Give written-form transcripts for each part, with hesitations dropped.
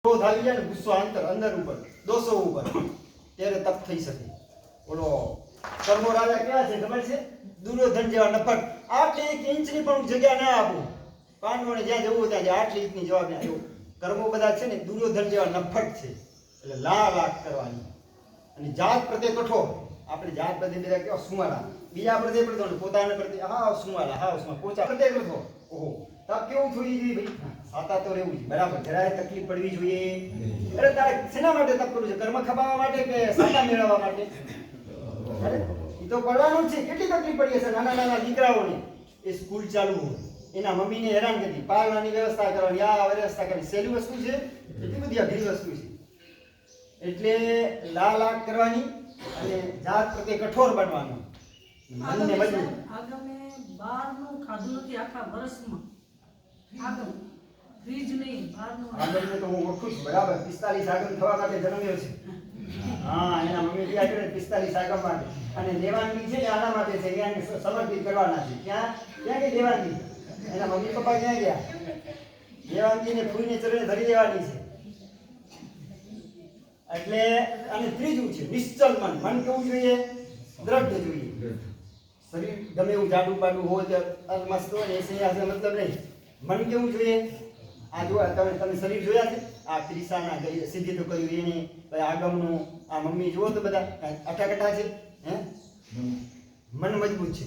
ક્રોધ આવી જાય ને, ગુસ્સો અંદર ઉપર દોષો ઉપર, ત્યારે તપ થઈ શકે. ઓલો કર્મો રાજા ક્યાં છે ખબર છે? દુર્યોધન જેવા નફટ. આટલી 1 ઇંચની પણ જગ્યા ના આપું પાંડવોને, જ્યાં જવું ત્યાં આટલી ઇંચની જવાબ ના દેવું. કર્મો બધા છે ને દુર્યોધન જેવા નફટ છે. એટલે લાખ કરવાની. અને જાત પ્રત્યે કઠોર. આપણે જાત પ્રત્યે બધા કેવા સુમારા, બીજા પ્રત્યે પણ પોતાના પ્રત્યે હા સુમારા, હા સુમારા, પોચા પ્રત્યે કઠોર. ઓહો, તપ કેવું થવી જોઈએ ભાઈ? સાતા તો રહેવું જોઈએ બરાબર, જરાય તકલીફ પડવી જોઈએ. અરે તારે શેના માટે તપ કરવું છે? કર્મ ખપાવવા માટે કે સાતા મેળવવા માટે? અરે એ તો પડવાનું જ છે. કેટલી તકલીફ પડી હશે નાના દીકરાઓને. એ સ્કૂલ ચાલુ હોય, એના મમ્મીને હેરાન કરતી, પાલવાની વ્યવસ્થા કરવાની, આ વ્યવસ્થા કરવાની. સહેલી વસ્તુ છે? એટલી બધી અઘરી વસ્તુ છે. એટલે લાખ કરવાની અને જાત પ્રત્યે કઠોર બનવાનું. મનને મજબૂત. આગમે બહારનું ખાધું નથી આખા વર્ષમાં. આગમ ફ્રીજ નહીં, બહારનું. આગમને તો હું ઓળખું છું બરાબર. 45 આગમ થવા માટે જન્મ્યો છે. હા, એના મમ્મી ત્યાં કરે 45 આગમ માટે. અને દેવાંગી છે ને આના માટે છે, ત્યાં સમર્પિત કરવાના છે. ક્યાં ગઈ દેવાંગી? એના મમ્મી પપ્પા ક્યાં ગયા? દેવાંગીને ફૂલને ચરણે ધરી દેવાની છે. એટલે અને ત્રીજું છે નિશ્ચલ મન. મન કેવું જોઈએ? દ્રઢ જોઈએ. શરીર ગમે એવું જાડું પાડું હોય તો મસ્ત હોય ને એ મતલબ નહીં. મન કેવું જોઈએ? આ જો તમે શરીર જોયા છે? આ ત્રિસાના સિદ્ધિ તો કર્યું એને, આગમનું આ મમ્મી જુઓ તો બધા અટાકટા છે. હે, મન મજબૂત છે.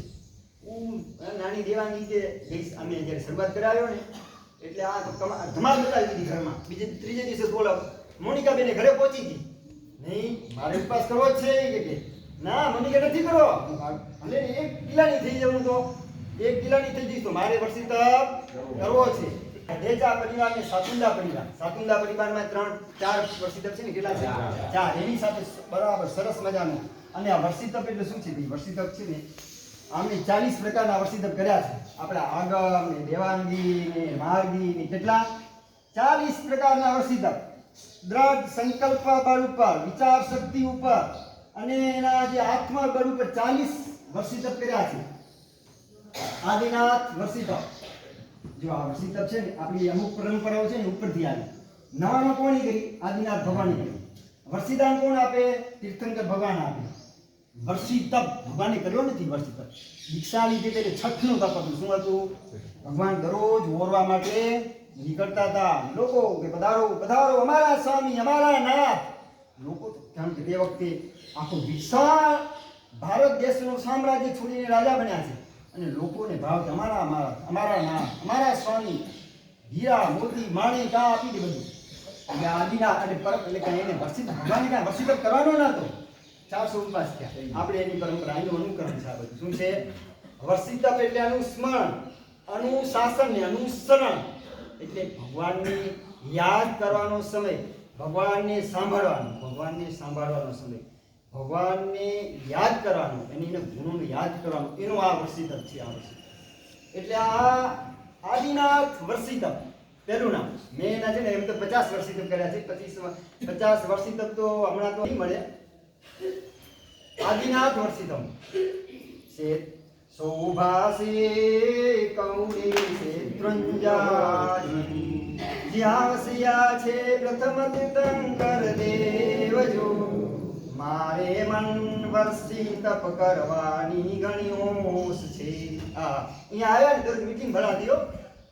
નાની દેવાની કે અમે જ્યારે શરૂઆત કરાવ્યો ને એટલે આ ધમાલ બતાવી દીધી ઘરમાં. ત્રીજે દિવસે બોલો મોનિકા બેને ઘરે પહોંચી ગઈ. નહીં, મારે ઉપવાસ કરવો જ છે કે ના મમ્મી કે નથી કરવો. ભલે 1 કિલાની થઈ જવું તો 1 કિલાની થઈ જઈશ તો મારે વર્ષી તપ કરવો છે. દેજા પરિવાર ને સાતુંડા પરિવાર. સાતુંડા પરિવારમાં 3-4 વર્ષી તપ છે ને, કેટલા છે? 4. એની સાથે બરાબર સરસ મજાનું. અને આ વર્ષી તપ એટલે શું છે? વર્ષી તપ છે ને આમને 40 પ્રકારના વર્ષી તપ કર્યા છે. આપણા આગમ ને દેવાંગી ને માર્ગી ને કેટલા 40 પ્રકારના વર્ષી તપ. દ્રઢ સંકલ્પ બળ ઉપર, વિચાર શક્તિ ઉપર અને એના જે આત્મા બળ ઉપર 40 વર્ષી તપ કર્યા છે. આદિનાથ વર્ષી તપ. જો આ વર્ષી તપ છે ને આપણી અમુક પરંપરાઓ છે ને ઉપરથી આવી. નવામાં કોણે કરી? આદિનાથ ભગવાને કરી. વર્ષીદાન કોણ આપે? તીર્થંકર ભગવાન આપે. વર્ષી તપ ભગવાને કર્યો નથી. વર્ષી તપ દીક્ષા લીધી ત્યારે છઠનું તપ હતું. શું હતું? ભગવાન દરરોજ ઓરવા માટે નીકળતા હતા. લોકો કે પધારો પધારો અમારા સ્વામી, અમારા નાથ. લોકો કારણ કે તે વખતે આખું વિશાળ ભારત દેશનું સામ્રાજ્ય છોડીને રાજા બન્યા છે. અને લોકોને ભાવ અમારા નાથ, અમારા સ્વામી, હીરા મોતી માણેક આ આપી દે બધું. એટલે આદિના અને પરમ એટલે કાંઈ એને વર્ષિત ભગવાને કાંઈ વર્ષિત કરવાનો નહોતો. 400 ઉપવાસ થયા. આપણે એની પરંપરા એનું અનુકરણ છે. આ બધું શું છે? વર્ષિત એટલે અનુસ્મરણ, અનુશાસન ને અનુસરણ. એટલે ભગવાનને યાદ કરવાનો સમય, ભગવાનને સાંભળવાનો સમય, ભગવાનને યાદ કરવાનો અને એના ગુણોને યાદ કરવાનો, એનો આ વર્ષી તપ છે. આ વર્ષી એટલે આ આદિનાથ વર્ષી તપ પહેલું નામ. મેં એના છે ને એમ તો 50 વર્ષી તપ કર્યા છે. 50 વર્ષી તપ તો હમણાં તો નહીં મળે. આદિનાથ વર્ષી તપ છે. શોભાસે કૌણે ક્ષેત્રંજાજી જ્યાસ્યા છે પ્રથમ તીર્થંકર દેવજો મારે મન વર્ષી તપ કરવાની ઘણી હોશ છે. અહીંયા આવ્યા ને તો મીટિંગ ભરાતી હો.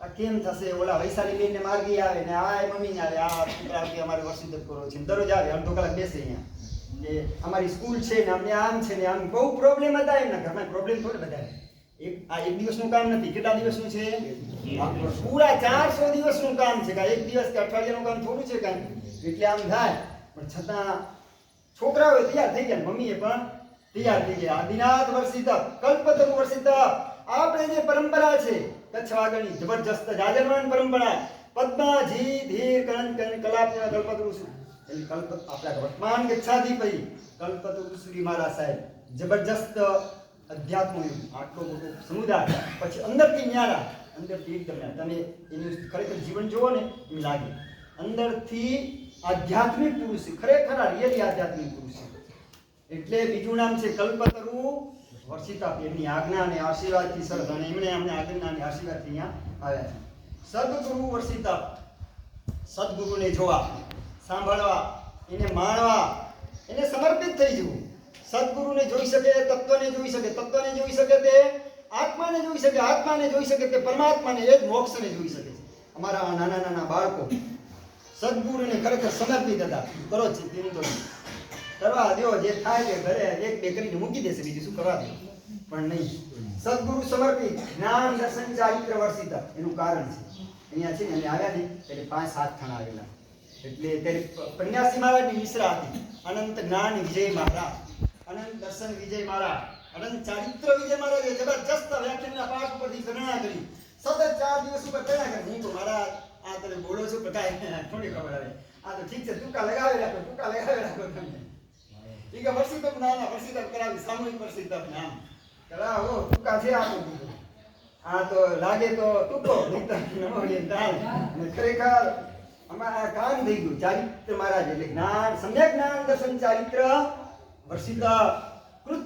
આ કેમ થશે? ઓલા વૈશાલી બેન ને માર્ગી આવે ને આ મમ્મી ને આવે, આ છોકરા કે અમારે વર્ષી તપ કરો છે. દરરોજ આવે, અડધો કલાક બેસે અહીંયા કે અમારી સ્કૂલ છે ને અમને આમ છે ને આમ. બહુ પ્રોબ્લેમ હતા એમના ઘરમાં. પ્રોબ્લેમ થોડે બધા એક દિવસનું કામ નથી. કેટલા દિવસનું છે? પૂરા 400 દિવસનું કામ છે. એક દિવસ કે અઠવાડિયાનું કામ થોડું છે કાંઈ. એટલે આમ થાય પણ છતાં છોકરાઓ તૈયાર થઈ ગયા, મમ્મીએ પણ તૈયાર થઈ ગયા. આદિનાથ વર્ષી તપ, કલ્પતરુ વર્ષી તપ. આપણે જે પરંપરા છે કચ્છ વાગડની જબરજસ્ત જાજરમાન પરંપરા. પદ્માજી ધીર કલાપના કલ્પતરુ આપણા વર્તમાન ગચ્છાધિપતિ કલ્પતરુ શ્રી મહારાજ સાહેબ જબરજસ્ત અધ્યાત્મ આટલો મોટો સમુદાય. પછી અંદરથી ન્યારા, અંદરથી એકદમ તમે એનું ખરેખર જીવન જુઓ ને એમ લાગે અંદરથી આધ્યાત્મિક પુરુષ છે. ખરેખર રિયલી આધ્યાત્મિક પુરુષ છે. એટલે બીજું નામ છે કલ્પતરુ વર્ષી તપ. એમની આજ્ઞા અને આશીર્વાદથી સરસ. અને એમણે અમને આજ્ઞા અને આશીર્વાદથી અહીંયા આવ્યા છે. સદગુરુ વર્ષી તપ. સદગુરુને જોવા. સાંભળવા, એને માણવા, એને સમર્પિત થઈ જવું. સદગુરુને જોઈ શકે, તત્વને જોઈ શકે, તત્વને જોઈ શકે તે આત્માને જોઈ શકે, આત્માને જોઈ શકે તે પરમાત્માને, એ જ મોક્ષને જોઈ શકે છે. અમારા આ નાના નાના બાળકો સદગુરુને ખરેખર સમર્પિત હતા. કરો ચિંતા કરવા દો, જે થાય તે ઘરે એક બે કરીને મૂકી દેશે, બીજું શું કરવા દે, પણ નહીં. સદગુરુ સમર્પિત, જ્ઞાન દર્શન ચારિત્ર વર્ષિત, એનું કારણ છે અહીંયા છે ને અમે આવ્યા ને એટલે 5-7 થણ આવેલા. એટલે ત્યારે પન્યાસી મહારાજની મિશ્રા હતી. અનંત જ્ઞાન વિજય મહારાજ, અનંત દર્શન વિજય મહારાજ, અનંત ચારિત્ર વિજય મહારાજે જબરજસ્ત વ્યાખ્યાનના પાઠ ઉપરથી ગણના કરી. સતત 4 દિવસ ઉપર ગણના કરી. હું તો મહારાજ આ તમે બોલો છો પણ કાંઈ થોડી ખબર આવે. આ તો ઠીક છે, ટૂંકા લગાવી રાખો, ટૂંકા લગાવી રાખો તમને. ઠીક છે, વર્ષિતપ ના વર્ષિતપ કરાવી, સામૂહિક વર્ષિતપ નામ કરાવો, ટૂંકા છે આપું દીધું. આ તો લાગે તો ટૂંકો, નહીં તો નમો યંત્રાય. અને ખરેખર અમારા કામ થઈ ગયું. ચારિત્ર મહારાજ એટલે જ્ઞાન, સમ્યક જ્ઞાન દર્શન ચારિત્ર વર્ષિત કૃત